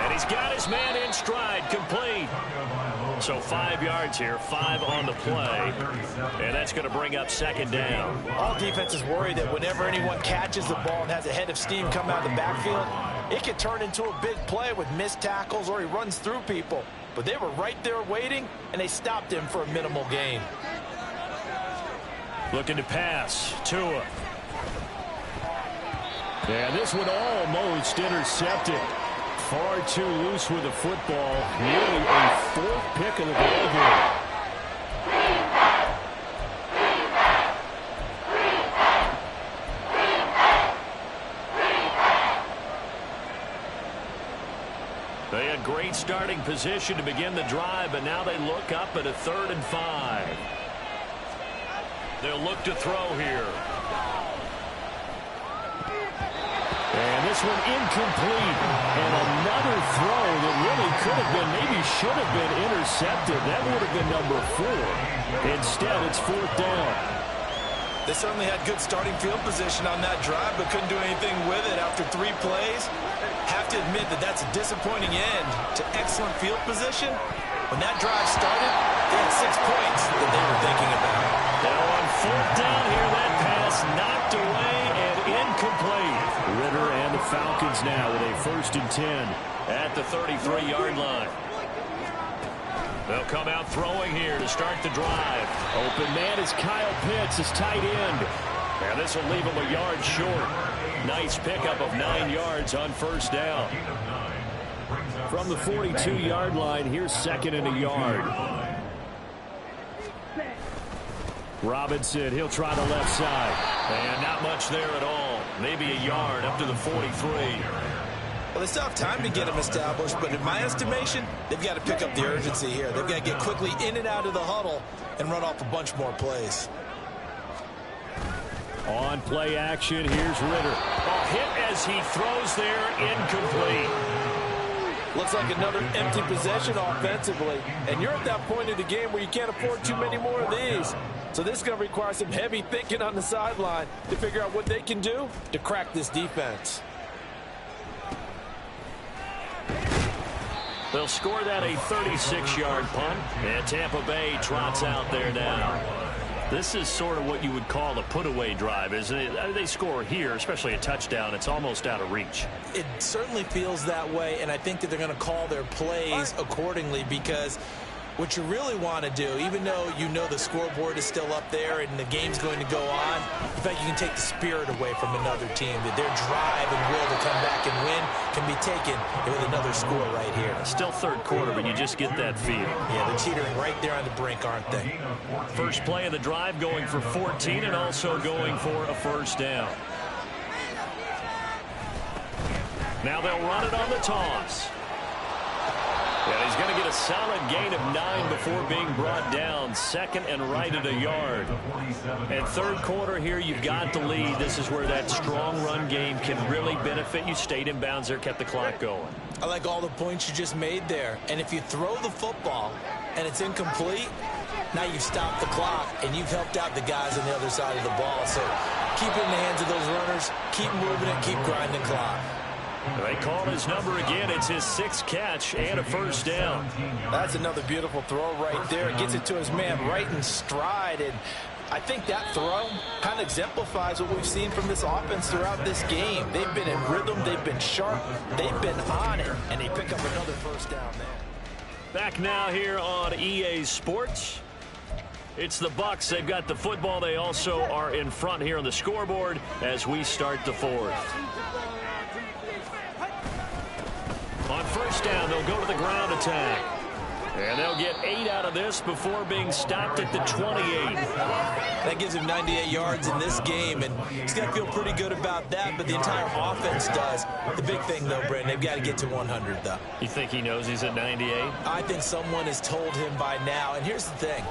And he's got his man in stride, complete. So 5 yards here, 5 on the play. And that's going to bring up 2nd down. All defenses worry that whenever anyone catches the ball and has a head of steam come out of the backfield, it could turn into a big play with missed tackles or he runs through people. But they were right there waiting, and they stopped him for a minimal gain. Looking to pass. Tua. And this one almost intercepted. Far too loose with the football. Nearly a 4th pick of the ball game. They had great starting position to begin the drive, but now they look up at a 3rd and 5. They'll look to throw here. And this one incomplete. And another throw that really could have been, maybe should have been intercepted. That would have been number 4. Instead, it's 4th down. They certainly had good starting field position on that drive, but couldn't do anything with it after 3 plays. Have to admit that that's a disappointing end to excellent field position. When that drive started, they had 6 points that they were thinking about. Now on 4th down here, that pass knocked away and incomplete. Ritter and the Falcons now with a 1st and 10 at the 33-yard line. They'll come out throwing here to start the drive. Open man is Kyle Pitts, his tight end. And this will leave him a yard short. Nice pickup of 9 yards on 1st down. From the 42-yard line, here's 2nd and a yard. Robinson, he'll try the left side. And not much there at all. Maybe a yard up to the 43. Well, they still have time to get him established, but in my estimation, they've got to pick up the urgency here. They've got to get quickly in and out of the huddle and run off a bunch more plays. On play action, here's Ritter. Hit as he throws there, incomplete. Looks like another empty possession offensively, and you're at that point in the game where you can't afford too many more of these. So this is going to require some heavy thinking on the sideline to figure out what they can do to crack this defense. They'll score that a 36-yard punt, and Tampa Bay trots out there now. This is sort of what you would call a put-away drive, isn't it? They score here, especially a touchdown. It's almost out of reach. It certainly feels that way, and I think that they're going to call their plays accordingly, because what you really want to do, even though you know the scoreboard is still up there and the game's going to go on, in fact, you can take the spirit away from another team, that their drive and will to come back and win can be taken with another score right here. Still third quarter, but you just get that feel. Yeah, they're teetering right there on the brink, aren't they? First play of the drive going for 14 and also going for a first down. Now they'll run it on the toss. And he's going to get a solid gain of 9 before being brought down. Second and right at a yard. And third quarter here, you've got the lead. This is where that strong run game can really benefit you. Stayed in bounds there, kept the clock going. I like all the points you just made there. And if you throw the football and it's incomplete, now you've stopped the clock and you've helped out the guys on the other side of the ball. So keep it in the hands of those runners. Keep moving it. Keep grinding clock. They call his number again. It's his 6th catch and a first down. That's another beautiful throw right there. Gets it to his man right in stride. And I think that throw kind of exemplifies what we've seen from this offense throughout this game. They've been in rhythm. They've been sharp. They've been on it. And they pick up another first down there. Back now here on EA Sports. It's the Bucs. They've got the football. They also are in front here on the scoreboard as we start the fourth. On first down, they'll go to the ground attack. And they'll get 8 out of this before being stopped at the 28. That gives him 98 yards in this game, and he's got to feel pretty good about that, but the entire offense does. The big thing, though, Brandon, they've got to get to 100, though. You think he knows he's at 98? I think someone has told him by now, and here's the thing.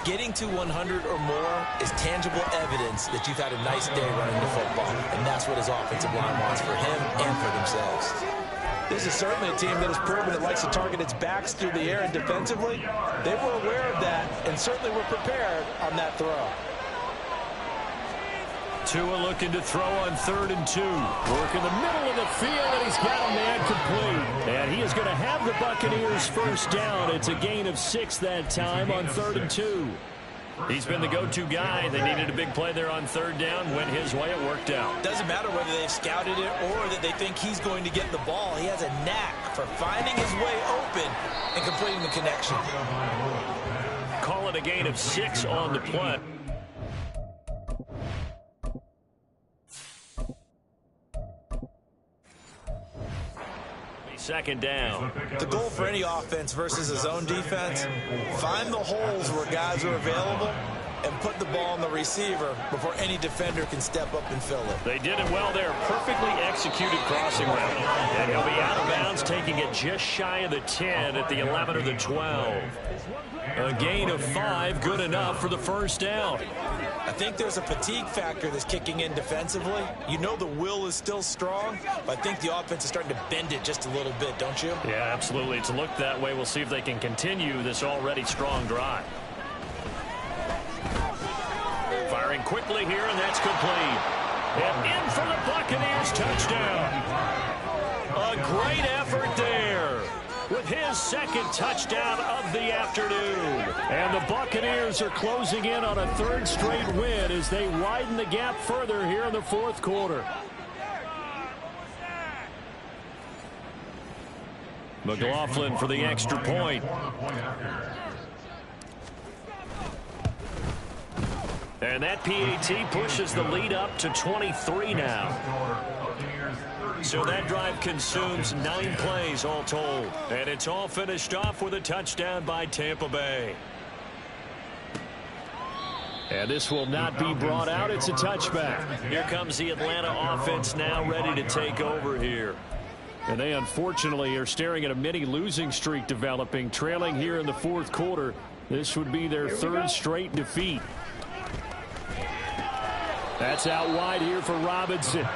Getting to 100 or more is tangible evidence that you've had a nice day running the football, and that's what his offensive line wants for him and for themselves. This is certainly a team that has proven it likes to target its backs through the air, and defensively, they were aware of that and certainly were prepared on that throw. Tua looking to throw on 3rd and 2. Work in the middle of the field, and he's got a man complete. And he is going to have the Buccaneers first down. It's a gain of 6 that time on 3rd and 2. He's been the go-to guy. They needed a big play there on 3rd down. Went his way. It worked out. Doesn't matter whether they've scouted it or that they think he's going to get the ball. He has a knack for finding his way open and completing the connection. Call it a gain of 6 on the play. Second down. The goal for any offense versus his own defense, find the holes where guys are available and put the ball on the receiver before any defender can step up and fill it. They did it well there. Perfectly executed crossing route. And he'll be out of bounds, taking it just shy of the 10 at the 11 or the 12. A gain of 5, good enough for the first down. I think there's a fatigue factor that's kicking in defensively. You know the will is still strong, but I think the offense is starting to bend it just a little bit, don't you? Yeah, absolutely. It's looked that way. We'll see if they can continue this already strong drive. Firing quickly here, and that's complete. And in for the Buccaneers, touchdown. A great effort there with his 2nd touchdown of the afternoon. And the Buccaneers are closing in on a 3rd straight win as they widen the gap further here in the 4th quarter. McLaughlin for the extra point. And that PAT pushes the lead up to 23 now. So that drive consumes 9 plays all told. And it's all finished off with a touchdown by Tampa Bay. And this will not be brought out. It's a touchback. Here comes the Atlanta offense now ready to take over here. And they unfortunately are staring at a mini losing streak developing, trailing here in the 4th quarter. This would be their 3rd straight defeat. That's out wide here for Robinson.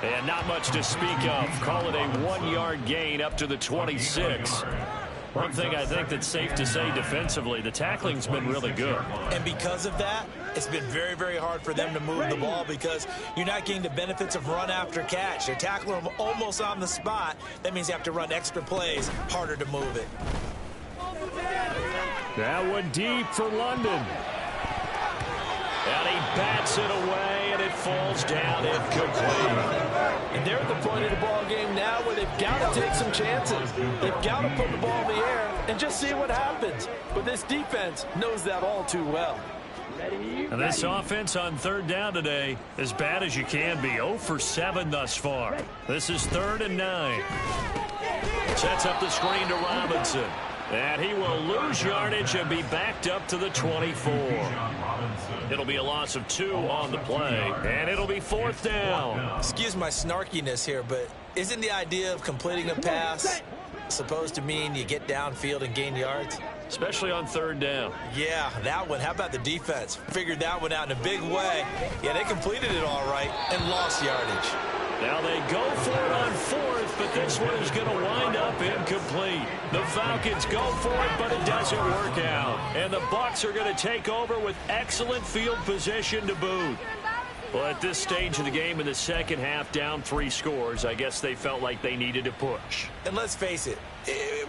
And not much to speak of. Call it a 1-yard gain up to the 26. One thing I think that's safe to say defensively, the tackling's been really good. And because of that, it's been very, very hard for them to move the ball because you're not getting the benefits of run after catch. They're tackling them almost on the spot. That means you have to run extra plays, harder to move it. That one deep for London. And he bats it away, and it falls down incomplete. And they're at the point of the ball game now where they've got to take some chances. They've got to put the ball in the air and just see what happens. But this defense knows that all too well. And this offense on third down today, as bad as you can be. 0 for 7 thus far. This is 3rd and 9. Sets up the screen to Robinson. And he will lose yardage and be backed up to the 24. It'll be a loss of 2 on the play, and it'll be 4th down. Excuse my snarkiness here, but isn't the idea of completing a pass supposed to mean you get downfield and gain yards? Especially on 3rd down. Yeah, that one. How about the defense? Figured that one out in a big way. Yeah, they completed it all right and lost yardage. Now they go for it on 4th, but this one is going to wind up incomplete. The Falcons go for it, but it doesn't work out. And the Bucs are going to take over with excellent field position to boot. Well, at this stage of the game in the second half, down 3 scores, I guess they felt like they needed to push. And let's face it,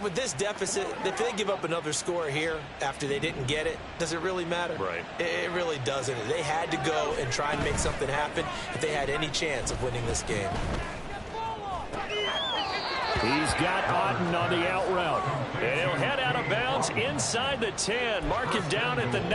with this deficit, if they give up another score here after they didn't get it, does it really matter? Right. It really doesn't. They had to go and try and make something happen if they had any chance of winning this game. He's got Otten on the out route. And he'll head out of bounds inside the 10. Mark it down at the 9.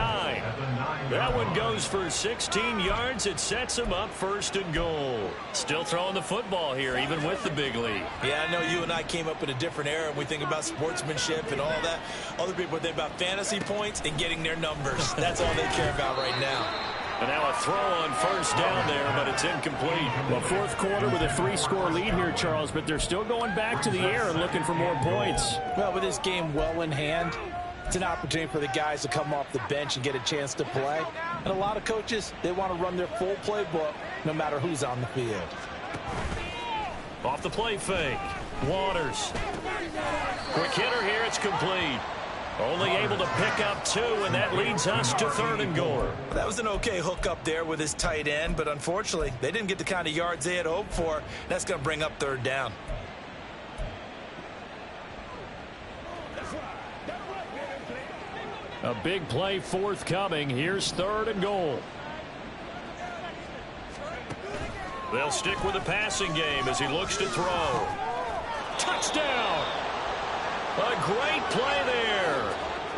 That one goes for 16 yards. It sets him up 1st and goal. Still throwing the football here, even with the big lead. Yeah, I know you and I came up in a different era, and we think about sportsmanship and all that. Other people think about fantasy points and getting their numbers. That's all they care about right now. And now a throw on 1st down there, but it's incomplete. Well, 4th quarter with a 3-score lead here, Charles, but they're still going back to the air and looking for more points. Well, with this game well in hand, it's an opportunity for the guys to come off the bench and get a chance to play. And a lot of coaches, they want to run their full playbook no matter who's on the field. Off the play fake. Waters. Quick hitter here. It's complete. Only able to pick up 2, and that leads us to 3rd and goal. That was an okay hook up there with his tight end, but unfortunately, they didn't get the kind of yards they had hoped for. That's going to bring up 3rd down. A big play forthcoming. Here's 3rd and goal. They'll stick with the passing game as he looks to throw. Touchdown! A great play there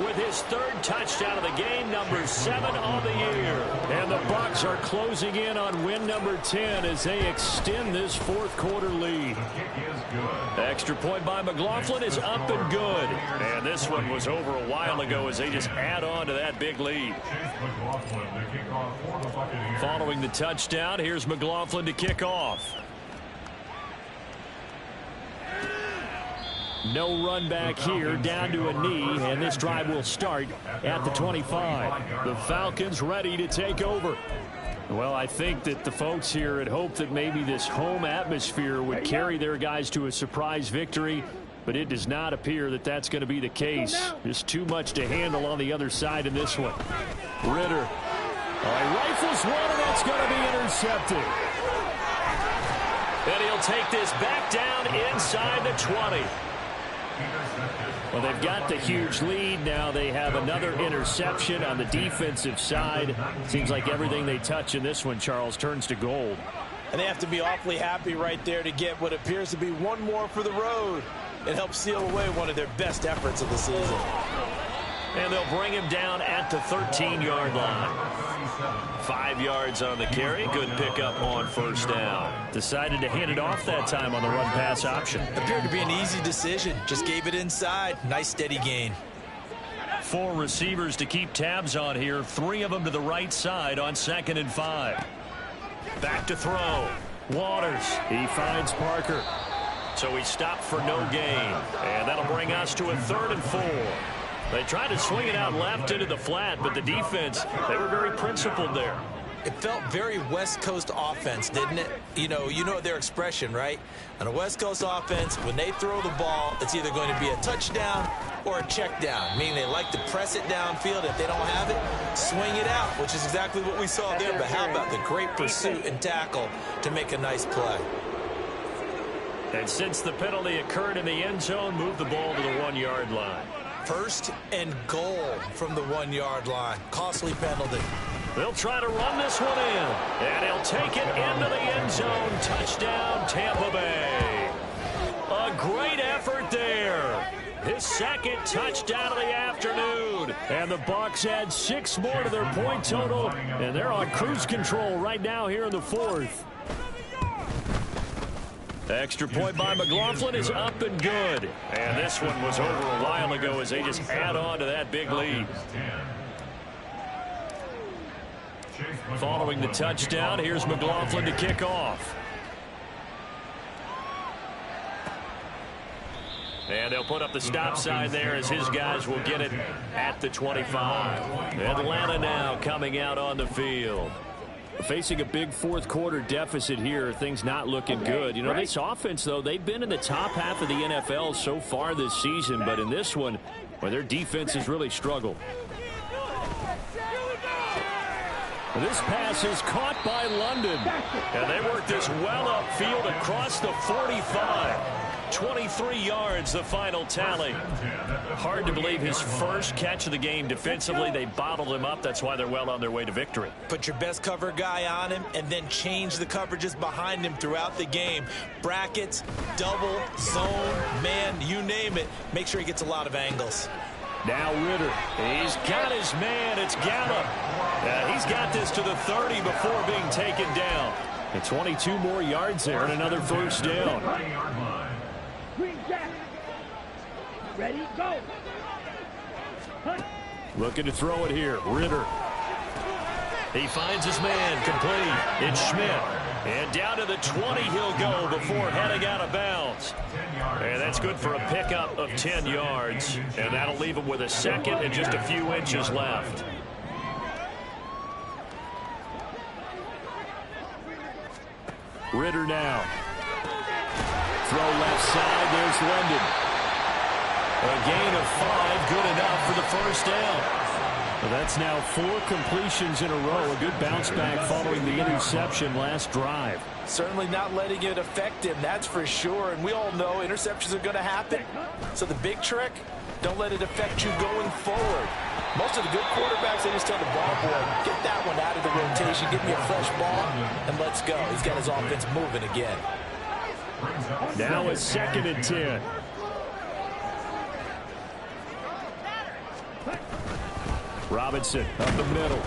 with his 3rd touchdown of the game, number 7 on the year. And the Bucs are closing in on win number 10 as they extend this 4th quarter lead. Extra point by McLaughlin is up and good. And this one was over a while ago as they just add on to that big lead. Following the touchdown, here's McLaughlin to kick off. No run back here, down to a knee, and this drive will start at the 25. The Falcons ready to take over. Well, I think that the folks here had hoped that maybe this home atmosphere would carry their guys to a surprise victory, but it does not appear that that's going to be the case. Just too much to handle on the other side in this one. Ritter. Rifles one, and that's going to be intercepted. And he'll take this back down inside the 20. Well, they've got the huge lead. Now they have another interception on the defensive side. Seems like everything they touch in this one, Charles, turns to gold. And they have to be awfully happy right there to get what appears to be one more for the road. It helps seal away one of their best efforts of the season. And they'll bring him down at the 13-yard line. 5 yards on the carry. Good pickup on 1st down. Decided to hand it off that time on the run-pass option. Appeared to be an easy decision. Just gave it inside. Nice steady gain. 4 receivers to keep tabs on here. 3 of them to the right side on 2nd and 5. Back to throw. Waters. He finds Parker. So he stopped for no gain. And that'll bring us to a 3rd and 4. They tried to swing it out left into the flat, but the defense, they were very principled there. It felt very West Coast offense, didn't it? You know their expression, right? On a West Coast offense, when they throw the ball, it's either going to be a touchdown or a check down, meaning they like to press it downfield. If they don't have it, swing it out, which is exactly what we saw there. But how about the great pursuit and tackle to make a nice play? And since the penalty occurred in the end zone, move the ball to the 1-yard line. First and goal from the 1-yard line. Costly penalty. They'll try to run this one in, and he'll take it into the end zone. Touchdown, Tampa Bay. A great effort there. His second touchdown of the afternoon. And the Bucs add 6 more to their point total, and they're on cruise control right now here in the fourth. Extra point by McLaughlin is up and good. And this one was over a while ago as they just add on to that big lead. Following the touchdown, here's McLaughlin to kick off. And they'll put up the stop sign there as his guys will get it at the 25. Atlanta now coming out on the field. Facing a big fourth quarter deficit here, things not looking good. You know, this offense, though, they've been in the top half of the NFL so far this season, but in this one, well, their defense has really struggled. This pass is caught by London. And they work this well upfield across the 45. 23 yards, the final tally. Hard to believe his first catch of the game defensively. They bottled him up. That's why they're well on their way to victory. Put your best cover guy on him and then change the coverages behind him throughout the game. Brackets, double, zone, man, you name it. Make sure he gets a lot of angles. Now Ritter. He's got his man. It's Gallup. He's got this to the 30 before being taken down. And 22 more yards there and another first down. Ready, go. Looking to throw it here. Ritter. He finds his man complete. It's Schmidt. And down to the 20 he'll go before heading out of bounds. And that's good for a pickup of 10 yards. And that'll leave him with a second and just a few inches left. Ritter now. Throw left side. There's London. A gain of 5, good enough for the first down. Well, that's now 4 completions in a row. A good bounce back following the interception last drive. Certainly not letting it affect him, that's for sure. And we all know interceptions are going to happen. So the big trick, don't let it affect you going forward. Most of the good quarterbacks, they just tell the ball boy, get that one out of the rotation, give me a fresh ball, and let's go. He's got his offense moving again. Now a 2nd and 10. Robinson up the middle.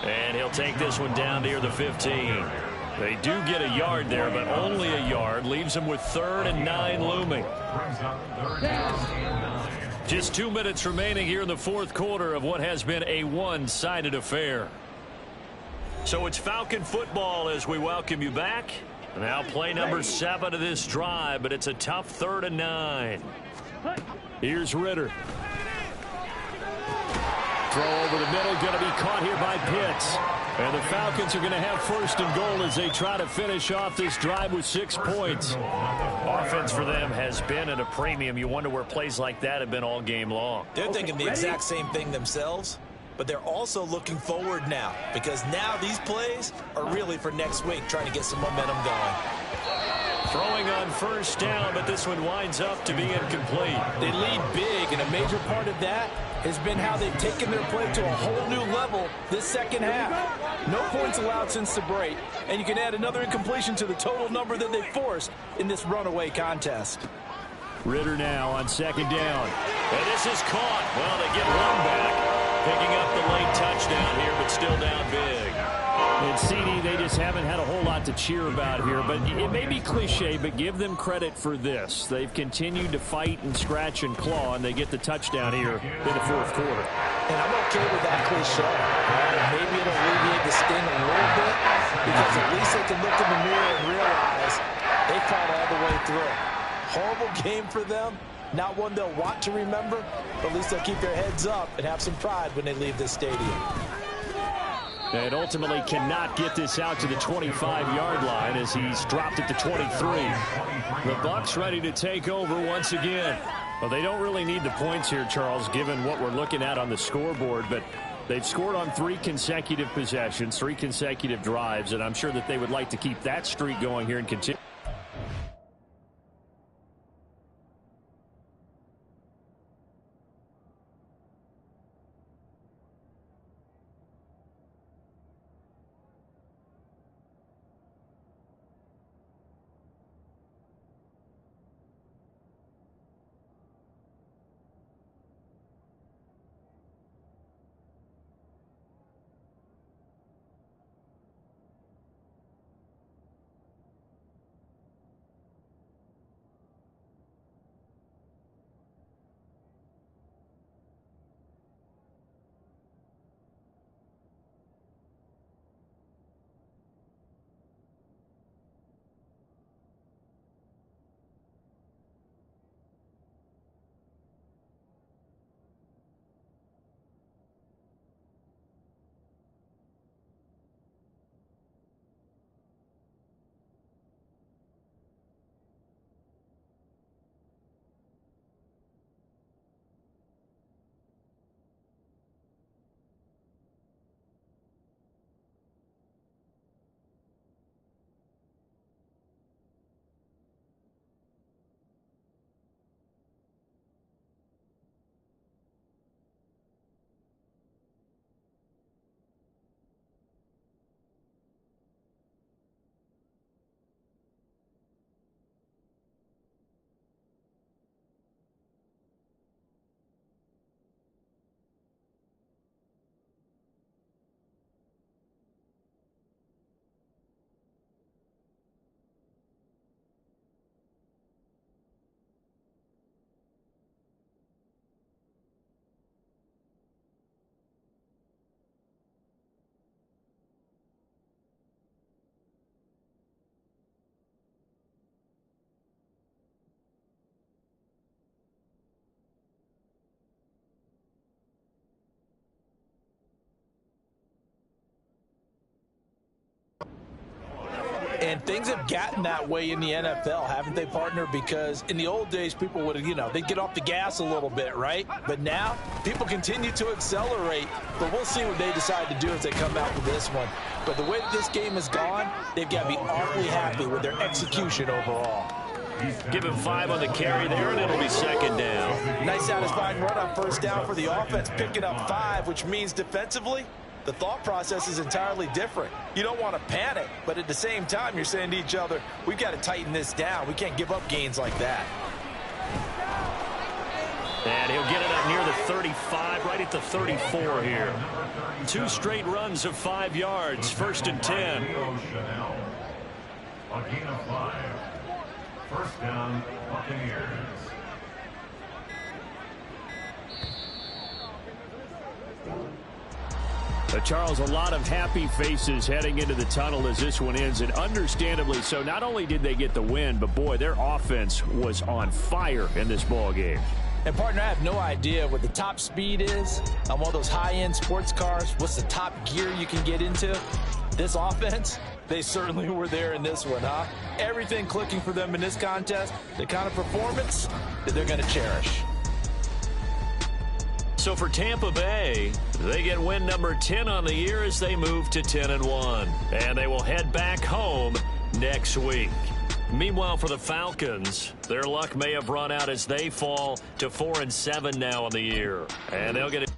And he'll take this one down near the 15. They do get a yard there, but only a yard. Leaves them with 3rd and 9 looming. Just 2 minutes remaining here in the fourth quarter of what has been a one-sided affair. So it's Falcon football as we welcome you back. Now play number 7 of this drive, but it's a tough 3rd and 9. Here's Ritter. Throw over the middle, going to be caught here by Pitts. And the Falcons are going to have 1st and goal as they try to finish off this drive with 6 points. Offense for them has been at a premium. You wonder where plays like that have been all game long. They're thinking the exact same thing themselves, but they're also looking forward now because now these plays are really for next week, trying to get some momentum going. Throwing on 1st down, but this one winds up to be incomplete. They lead big, and a major part of that has been how they've taken their play to a whole new level this second half. No points allowed since the break, and you can add another incompletion to the total number that they forced in this runaway contest. Ritter now on 2nd down. And this is caught. Well, they get one back, picking up the late touchdown here, but still down big. And CD, they just haven't had a whole lot to cheer about here, but it may be cliche, but give them credit for this. They've continued to fight and scratch and claw, and they get the touchdown here in the fourth quarter. And I'm okay with that cliche. Maybe it'll alleviate the sting a little bit, because at least they can look in the mirror and realize they fought all the way through. Horrible game for them. Not one they'll want to remember, but at least they'll keep their heads up and have some pride when they leave this stadium. And ultimately cannot get this out to the 25-yard line as he's dropped it to 23. The Bucs ready to take over once again. Well, they don't really need the points here, Charles, given what we're looking at on the scoreboard, but they've scored on 3 consecutive possessions, 3 consecutive drives, and I'm sure that they would like to keep that streak going here and continue. And things have gotten that way in the NFL, haven't they, partner? Because in the old days, people would have, they'd get off the gas a little bit, right? But now, people continue to accelerate. But we'll see what they decide to do as they come out with this one. But the way that this game has gone, they've got to be awfully happy with their execution overall. Give him 5 on the carry there, and it'll be second down. Nice satisfying run on first down for the offense, picking up 5, which means defensively, the thought process is entirely different. You don't want to panic, but at the same time, you're saying to each other, we've got to tighten this down. We can't give up gains like that. And he'll get it up near the 35, right at the 34 here. 2 straight runs of 5 yards, 1st and 10. A gain of 5. First down, Buccaneers. Charles, a lot of happy faces heading into the tunnel as this one ends, and understandably so. Not only did they get the win, but boy, their offense was on fire in this ball game. And partner, I have no idea what the top speed is on one of those high-end sports cars. What's the top gear you can get into? This offense, they certainly were there in this one, huh? Everything clicking for them in this contest, the kind of performance that they're going to cherish. So for Tampa Bay, they get win number 10 on the year as they move to 10-1. And they will head back home next week. Meanwhile, for the Falcons, their luck may have run out as they fall to 4-7 now on the year. And they'll get it.